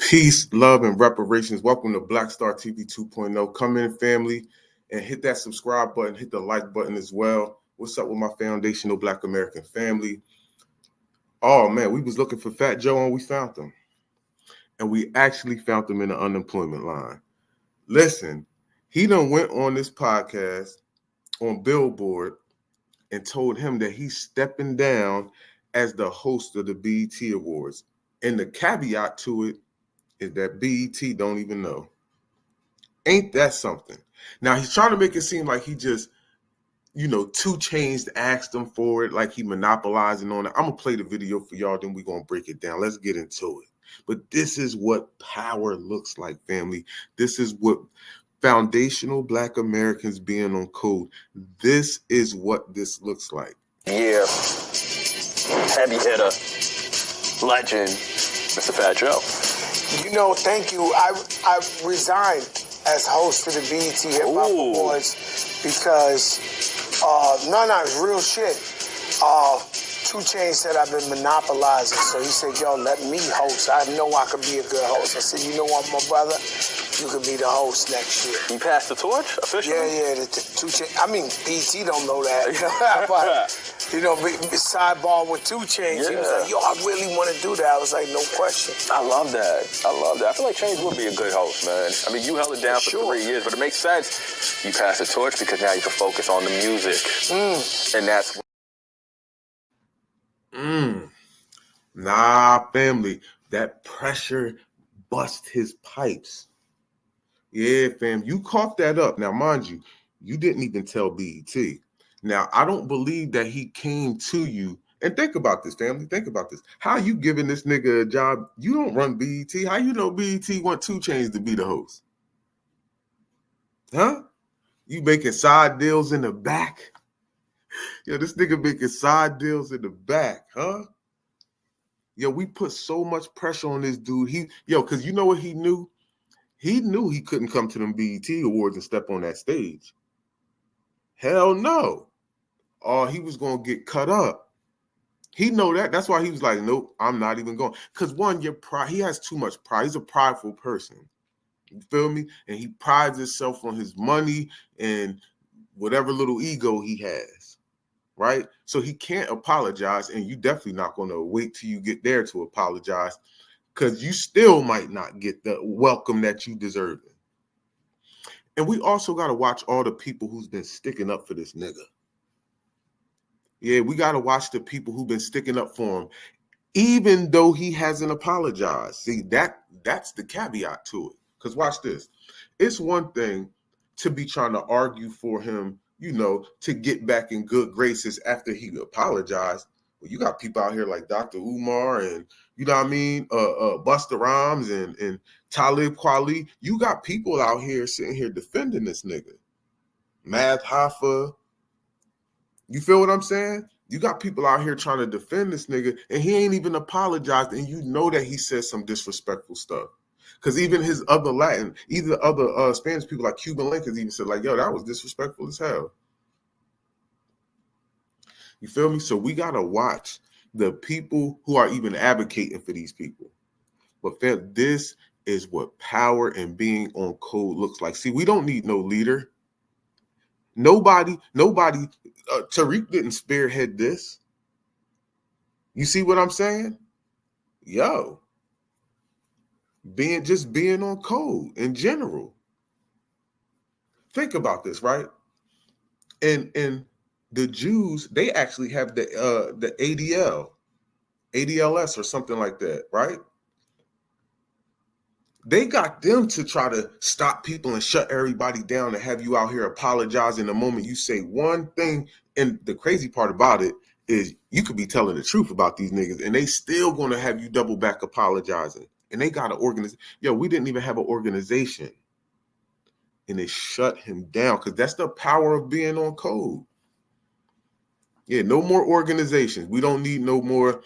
Peace, love, and reparations. Welcome to Black Star TV 2.0. Come in, family, and hit that subscribe button, hit the like button as well. What's up with my foundational Black American family? Oh, man, we was looking for Fat Joe and we found him. And we actually found him in the unemployment line. Listen, he done went on this podcast on Billboard and told him that he's stepping down as the host of the BET Awards. And the caveat to it is that BET don't even know. Ain't that something? Now, he's trying to make it seem like he just, 2 Chainz asked him for it, like he monopolizing on it. I'm going to play the video for y'all, then we're going to break it down. Let's get into it. But this is what power looks like, family. This is what foundational Black Americans being on code. This is what this looks like. Yeah. Heavy hitter. Legend. Mr. Fat Joe. Thank you. I resigned as host of the BET Hip Hop Awards because, real shit. 2 Chainz said I've been monopolizing, so he said, yo, let me host. I know I could be a good host. I said, you know what, my brother? You could be the host next year. You passed the torch officially? Yeah, the 2 Chainz. I mean, BET don't know that, but, sidebar with 2 Chainz. Yeah. He was like, yo, I really want to do that. I was like, no question. I love that. I feel like Chainz would be a good host, man. I mean, you held it down for 3 years, but it makes sense. You passed the torch because now you can focus on the music. And that's what. Nah, family, that pressure bust his pipes. Yeah, fam, you coughed that up. Now, mind you, you didn't even tell BET. Now, I don't believe that he came to you. And think about this, family. Think about this. How you giving this nigga a job? You don't run BET. How you know BET want 2 Chainz to be the host? Huh? You making side deals in the back? Yo, this nigga making side deals in the back, huh? Yo, we put so much pressure on this dude. Because you know what he knew? He knew he couldn't come to them BET Awards and step on that stage. Hell no. Oh, he was going to get cut up. He know that. That's why he was like, nope, I'm not even going. Because one, he has too much pride. He's a prideful person. You feel me? And he prides himself on his money and whatever little ego he has. Right? So he can't apologize, and you definitely not going to wait till you get there to apologize because you still might not get the welcome that you deserve. And we also got to watch all the people who's been sticking up for this nigga. Yeah, we got to watch the people who've been sticking up for him, even though he hasn't apologized. See, that's the caveat to it. Because watch this. It's one thing to be trying to argue for him, to get back in good graces after he apologized. Well, you got people out here like Dr. Umar and, Busta Rhymes and Talib Kweli. You got people out here sitting here defending this nigga. Math Hoffa. You feel what I'm saying? You got people out here trying to defend this nigga, and he ain't even apologized, and you know that he said some disrespectful stuff. Because even his other Spanish people like Cuban Linkers even said, like, yo, that was disrespectful as hell. You feel me? So we got to watch the people who are even advocating for these people. But fam, this is what power and being on code looks like. See, we don't need no leader. Nobody, Tariq didn't spearhead this. You see what I'm saying? Yo. Being on code in general. Think about this, right? And the Jews, they actually have the ADLS or something like that, right? They got them to try to stop people and shut everybody down and have you out here apologizing the moment you say one thing. And the crazy part about it is you could be telling the truth about these niggas and they still going to have you double back apologizing. And they got an organization. Yo, we didn't even have an organization. And they shut him down because that's the power of being on code. Yeah, no more organizations. We don't need no more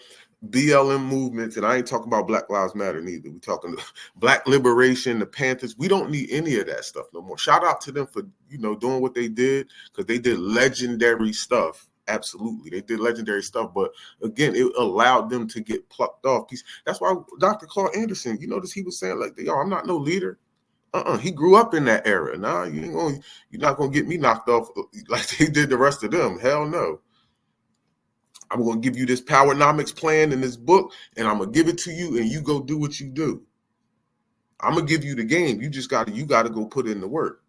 BLM movements. And I ain't talking about Black Lives Matter neither. We're talking Black Liberation, the Panthers. We don't need any of that stuff no more. Shout out to them for, doing what they did because they did legendary stuff. Absolutely. They did legendary stuff. But again, it allowed them to get plucked off. That's why Dr. Claude Anderson, you notice he was saying, like, yo, I'm not no leader. He grew up in that era. Nah, you're not gonna get me knocked off like they did the rest of them. Hell no. I'm gonna give you this Powernomics plan in this book, and I'm gonna give it to you, and you go do what you do. I'm gonna give you the game. You gotta go put in the work.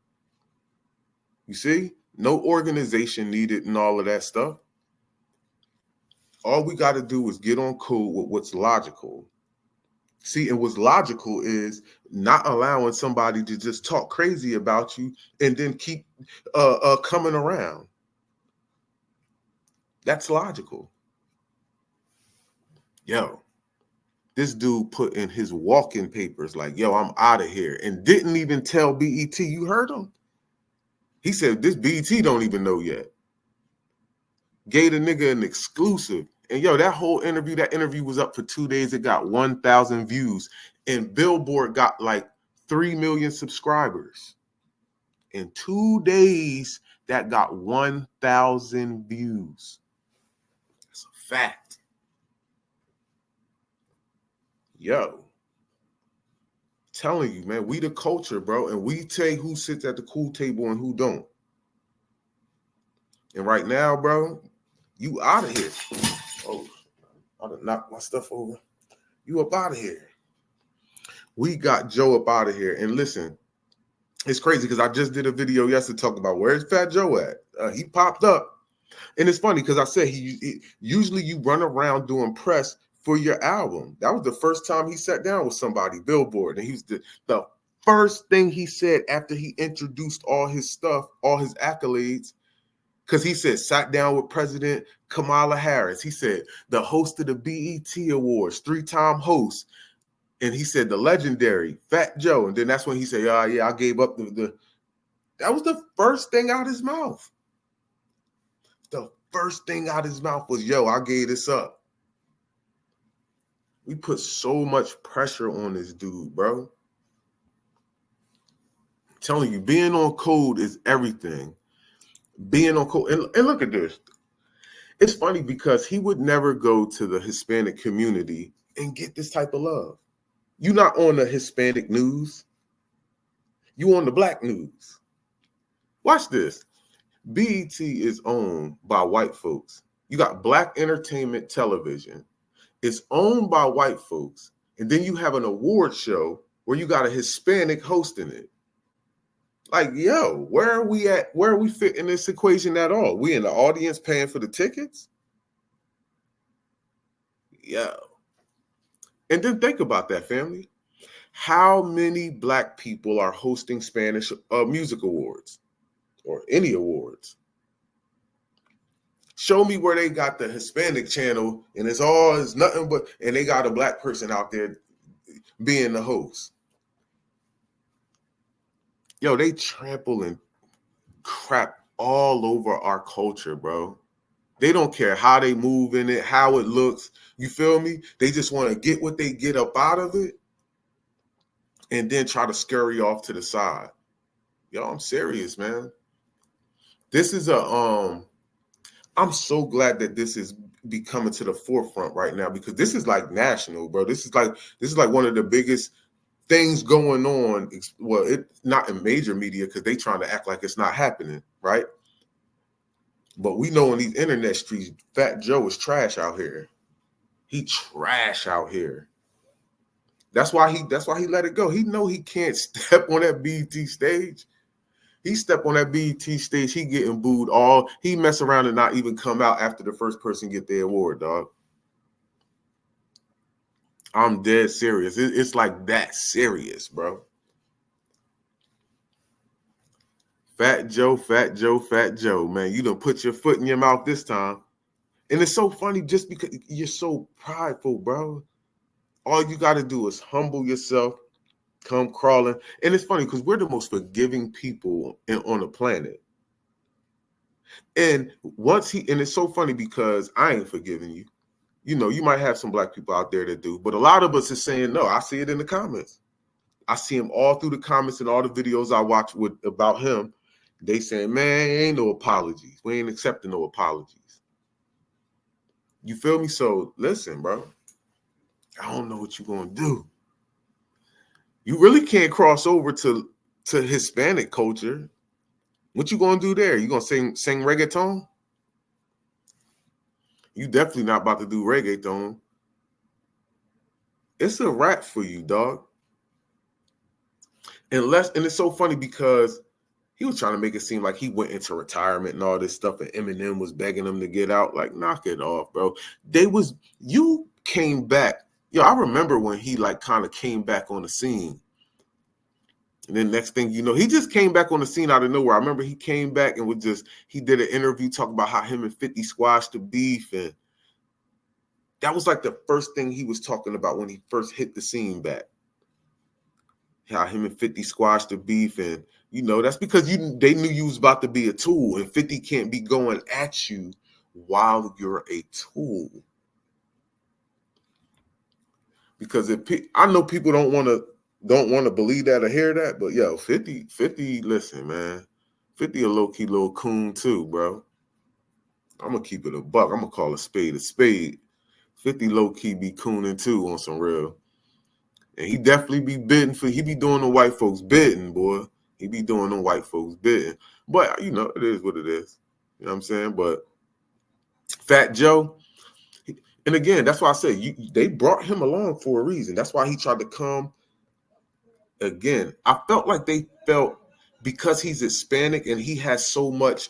You see, no organization needed and all of that stuff. All we got to do is get on code with what's logical. See, and what's logical is not allowing somebody to just talk crazy about you and then keep coming around. That's logical. Yo, this dude put in his walk-in papers like, yo, I'm out of here, and didn't even tell BET. You heard him? He said, this BET don't even know yet. Gave the nigga an exclusive. And yo, that interview was up for 2 days. It got 1,000 views. And Billboard got like 3 million subscribers. In 2 days, that got 1,000 views. That's a fact. Yo. Telling you, man, we the culture, bro. And we tell you who sits at the cool table and who don't. And right now, bro, you out of here. Oh, I done knocked my stuff over. You up out of here. We got Joe up out of here. And listen, it's crazy because I just did a video yesterday talking about where's Fat Joe at. He popped up. And it's funny because I said he usually you run around doing press for your album. That was the first time he sat down with somebody, Billboard. And he was the first thing he said after he introduced all his stuff, all his accolades, because he said, sat down with President Kamala Harris. He said, the host of the BET Awards, 3-time host. And he said, the legendary Fat Joe. And then that's when he said, yeah, I gave up the. That was the first thing out of his mouth. The first thing out of his mouth was, yo, I gave this up. We put so much pressure on this dude, bro. I'm telling you, being on code is everything. Being on code, and look at this. It's funny because he would never go to the Hispanic community and get this type of love. You're not on the Hispanic news. You on the black news. Watch this. BET is owned by white folks. You got Black Entertainment Television. It's owned by white folks. And then you have an award show where you got a Hispanic hosting it. Like, yo, where are we at? Where are we fit in this equation at all? We in the audience paying for the tickets? Yo. And then think about that, family. How many black people are hosting Spanish music awards or any awards? Show me where they got the Hispanic channel and it's nothing but, and they got a black person out there being the host. Yo, they trample and crap all over our culture, bro. They don't care how they move in it, how it looks. You feel me? They just want to get what they get up out of it and then try to scurry off to the side. Yo, I'm serious, man. This is I'm so glad that this is becoming to the forefront right now because this is like national, bro. This is like one of the biggest things going on. Well, it's not in major media because they trying to act like it's not happening, right? But we know in these internet streets, Fat Joe is trash out here. He trash out here. That's why he let it go. He know he can't step on that BET stage. He step on that BET stage, he getting booed all. He mess around and not even come out after the first person get their award, dog. I'm dead serious. It's like that serious, bro. Fat Joe, man. You done put your foot in your mouth this time. And it's so funny just because you're so prideful, bro. All you got to do is humble yourself, come crawling. And it's funny because we're the most forgiving people on the planet. And and it's so funny because I ain't forgiving you. You know, you might have some black people out there that do, but a lot of us is saying no. I see it in the comments. I see him all through the comments and all the videos I watch about him. They saying, man, ain't no apologies. We ain't accepting no apologies. You feel me? So listen, bro. I don't know what you're gonna do. You really can't cross over to Hispanic culture. What you gonna do there? You gonna sing reggaeton? You definitely not about to do reggaeton. It's a wrap for you, dog. And it's so funny because he was trying to make it seem like he went into retirement and all this stuff, and Eminem was begging him to get out. Like, knock it off, bro. You came back. Yo, I remember when he like kind of came back on the scene. And then next thing you know, he just came back on the scene out of nowhere. I remember he came back and he did an interview talking about how him and 50 squashed the beef. And that was like the first thing he was talking about when he first hit the scene back. How him and 50 squashed the beef. And, you know, that's because they knew you was about to be a tool. And 50 can't be going at you while you're a tool. Because I know people don't want to believe that or hear that, but yo, 50, listen, man. 50 a low-key little coon too, bro. I'm gonna keep it a buck. I'm gonna call a spade a spade. 50 low-key be cooning too on some real. And he definitely be bidding he be doing the white folks bidding, boy. He be doing the white folks bidding. But you know, it is what it is. You know what I'm saying? But Fat Joe, and again, that's why I say they brought him along for a reason. That's why he tried to come. Again, I felt like they felt because he's Hispanic and he has so much.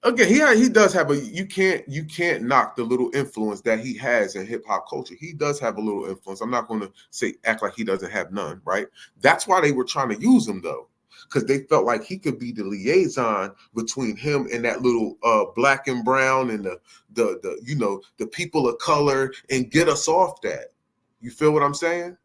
Again, he does have you can't knock the little influence that he has in hip hop culture. He does have a little influence. I'm not going to act like he doesn't have none, right? That's why they were trying to use him though, because they felt like he could be the liaison between him and that little black and brown and the people of color and get us off that. You feel what I'm saying?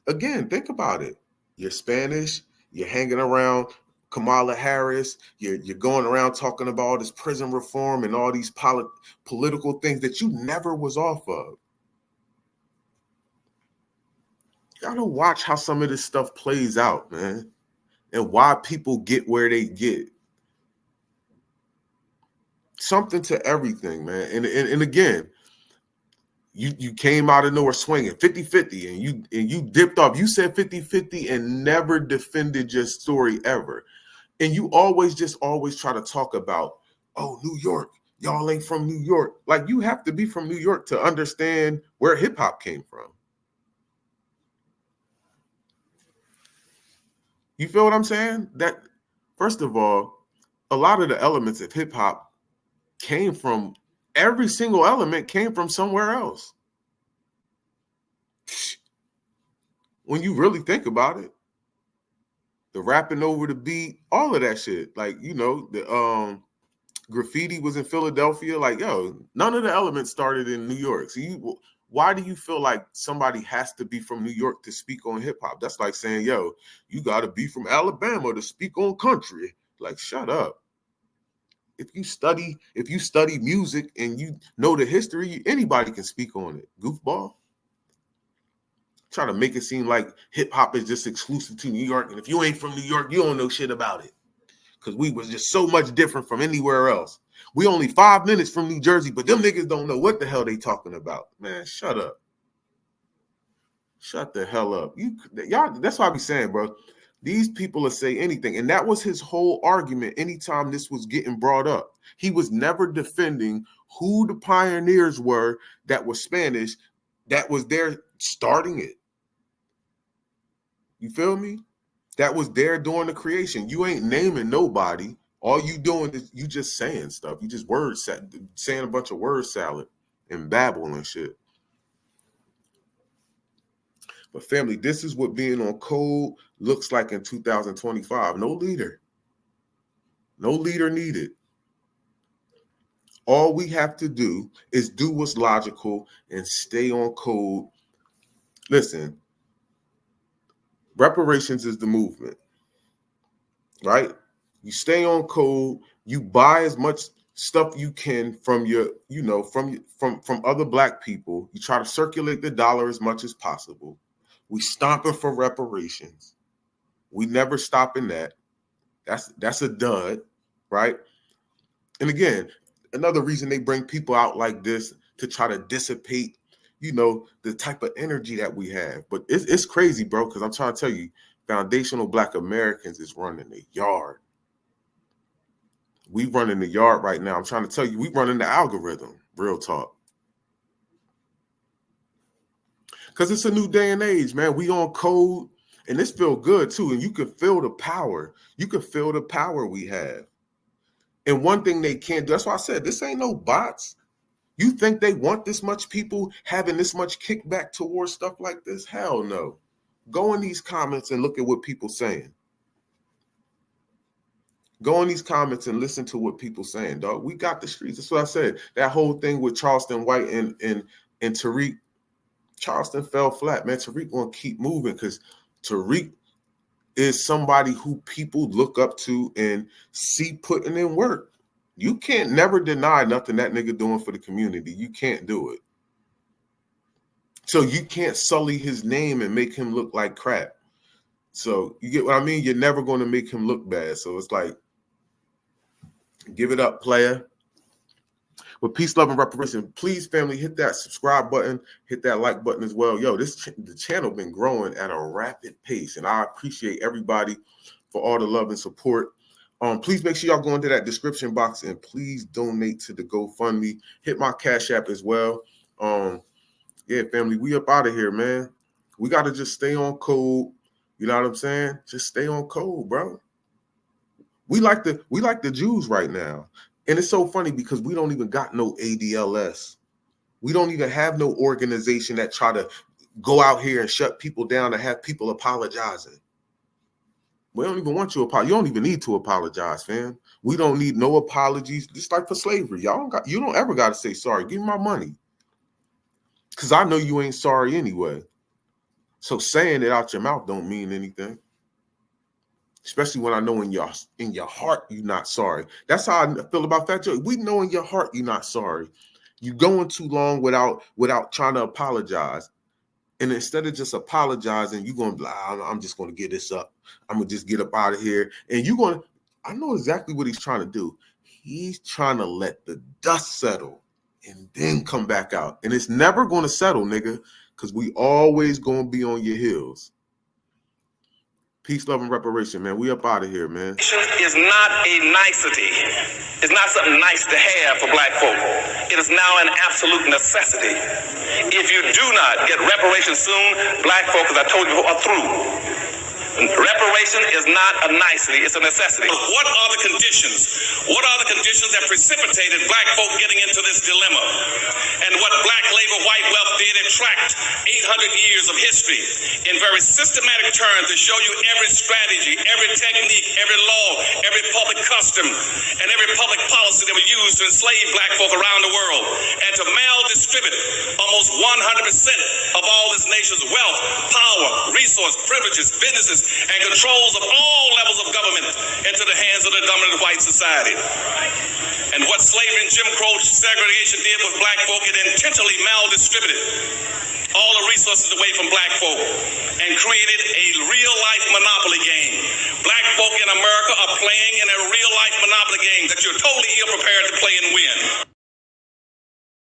Again, think about it. You're Spanish. You're hanging around Kamala Harris. You're going around talking about all this prison reform and all these political things that you never was off of. You gotta watch how some of this stuff plays out, man, and why people get where they get. Something to everything, man. And again, you came out of nowhere swinging 50-50 and you dipped off. You said 50-50 and never defended your story ever. And you always try to talk about, oh, New York, y'all ain't from New York. Like, you have to be from New York to understand where hip hop came from. You feel what I'm saying? That, first of all, a lot of the elements of hip hop every single element came from somewhere else. When you really think about it, the rapping over the beat, all of that shit, like, you know, the graffiti was in Philadelphia. Like, yo, none of the elements started in New York. So why do you feel like somebody has to be from New York to speak on hip hop? That's like saying, yo, you got to be from Alabama to speak on country. Like, shut up. If you study music and you know the history, anybody can speak on it. Goofball. Try to make it seem like hip hop is just exclusive to New York. And if you ain't from New York, you don't know shit about it. Because we was just so much different from anywhere else. We only 5 minutes from New Jersey, but them niggas don't know what the hell they talking about. Man, shut up. Shut the hell up. Y'all, that's what I be saying, bro. These people will say anything. And that was his whole argument anytime this was getting brought up. He was never defending who the pioneers were that were Spanish, that was there starting it. You feel me? That was there during the creation. You ain't naming nobody. All you doing is you just saying stuff. You just saying a bunch of word salad and babble and shit. But family, this is what being on code looks like in 2025. No leader. No leader needed. All we have to do is do what's logical and stay on code. Listen, reparations is the movement, right? You stay on code. You buy as much stuff you can from from other Black people. You try to circulate the dollar as much as possible. We stomping for reparations. We never stopping that. That's a dud, right? And again, another reason they bring people out like this to try to dissipate, you know, the type of energy that we have. But it's crazy, bro, because I'm trying to tell you, foundational Black Americans is running the yard. We running the yard right now. I'm trying to tell you, we running the algorithm. Real talk. Because it's a new day and age, man. We on code, and this feel good too. And you can feel the power. You can feel the power we have. And one thing they can't do, that's why I said, this ain't no bots. You think they want this much people having this much kickback towards stuff like this? Hell no. Go in these comments and look at what people saying. Go in these comments and listen to what people saying, dog. We got the streets. That's what I said. That whole thing with Charleston White and Tariq, Charleston fell flat, man. Tariq gonna keep moving because Tariq is somebody who people look up to and see putting in work. You can't never deny nothing that nigga doing for the community. You can't do it. So you can't sully his name and make him look like crap. So you get what I mean? You're never going to make him look bad. So it's like, give it up, player. But peace, love, and reparation. Please, family, hit that subscribe button, hit that like button as well. Yo, the channel been growing at a rapid pace, and I appreciate everybody for all the love and support. Please make sure y'all go into that description box and please donate to the GoFundMe. Hit my Cash App as well. Yeah, family, we up out of here, man. We got to just stay on code. You know what I'm saying? Just stay on code, bro. We like the Jews right now. And it's so funny because we don't even got no ADLS. We don't even have no organization that try to go out here and shut people down and have people apologizing. We don't even want you to apologize. You don't even need to apologize, fam. We don't need no apologies. Just like for slavery. You don't ever got to say sorry. Give me my money. Because I know you ain't sorry anyway. So saying it out your mouth don't mean anything. Especially when I know in your heart you're not sorry. That's how I feel about Fat Joe. We know in your heart you're not sorry. You're going too long without trying to apologize. And instead of just apologizing, you're going to be like, I'm just going to get this up. I'm going to just get up out of here. And I know exactly what he's trying to do. He's trying to let the dust settle and then come back out. And it's never going to settle, nigga, because we always going to be on your heels. Peace, love, and reparation, man. We up out of here, man. Is not a nicety. It's not something nice to have for Black folk. It is now an absolute necessity. If you do not get reparations soon, Black folk, as I told you before, are through. Reparation is not a nicety, it's a necessity. What are the conditions? What are the conditions that precipitated Black folk getting into this dilemma? And what Black labor, white wealth did, it tracked 800 years of history in very systematic terms to show you every strategy, every technique, every law, every public custom, and every public policy that was used to enslave Black folk around the world and to maldistribute almost 100% of all this nation's wealth, power, resource, privileges, businesses, and controls of all levels of government into the hands of the dominant white society. And what slavery and Jim Crow segregation did with Black folk, it intentionally maldistributed all the resources away from Black folk and created a real-life monopoly game. Black folk in America are playing in a real-life monopoly game that you're totally ill-prepared to play and win.